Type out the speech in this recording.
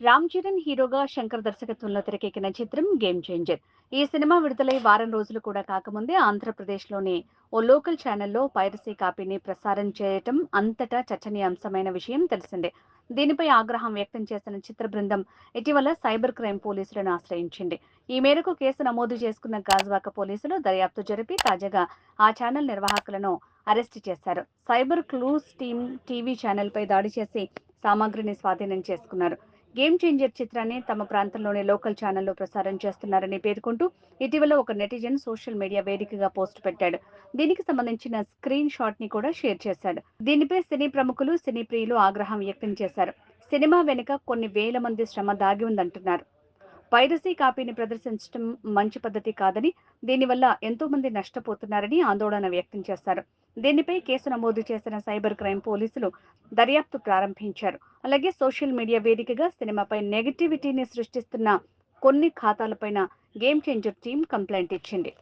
రామ్ చరణ్ హీరోగా శంకర్ దర్శకత్వంలో తెరకెక్కిన చిత్రం గేమ్ చేంజర్. ఈ సినిమా విడుదలై వారం రోజులు కూడా కాకముందే ఆంధ్రప్రదేశ్లోని ఓ లోకల్ ఛానల్లో పైరసీ కాపీని ప్రసారం చేయటం అంతటా చర్చనీయాంశమైన విషయం తెలిసిందే. దీనిపై ఆగ్రహం వ్యక్తం చేసిన చిత్ర బృందం ఇటీవల సైబర్ క్రైమ్ పోలీసులను ఆశ్రయించింది. ఈ మేరకు కేసు నమోదు చేసుకున్న గాజువాక పోలీసులు దర్యాప్తు జరిపి తాజాగా ఆ ఛానల్ నిర్వాహకులను అరెస్టు చేశారు. సైబర్ క్లూస్ టీమ్ టీవీ ఛానల్పై దాడి చేసి సామాగ్రిని స్వాధీనం చేసుకున్నారు. గేమ్ చేంజర్ చిత్రాన్ని తమ ప్రాంతంలోని లోకల్ ఛానల్లో ప్రసారం చేస్తున్నారని పేర్కొంటూ ఇటీవల ఒక నెటిజన్ సోషల్ మీడియా వేదికగా పోస్ట్ పెట్టాడు. దీనికి సంబంధించిన స్క్రీన్ షాట్ ని కూడా షేర్ చేశాడు. దీనిపై సినీ ప్రముఖులు, సినీ ప్రియులు ఆగ్రహం వ్యక్తం చేశారు. సినిమా వెనుక కొన్ని వేల మంది శ్రమ దాగి ఉందంటున్నారు. పైరసీ కాపీని ప్రదర్శించడం మంచి పద్ధతి కాదని, దీనివల్ల ఎంతో మంది నష్టపోతున్నారని ఆందోళన వ్యక్తం చేశారు. దీనిపై కేసు నమోదు చేసిన సైబర్ క్రైమ్ పోలీసులు దర్యాప్తు ప్రారంభించారు. అలాగే సోషల్ మీడియా వేదికగా సినిమాపై నెగటివిటీని సృష్టిస్తున్న కొన్ని ఖాతాలపైన గేమ్ చేంజర్ టీం కంప్లైంట్ ఇచ్చింది.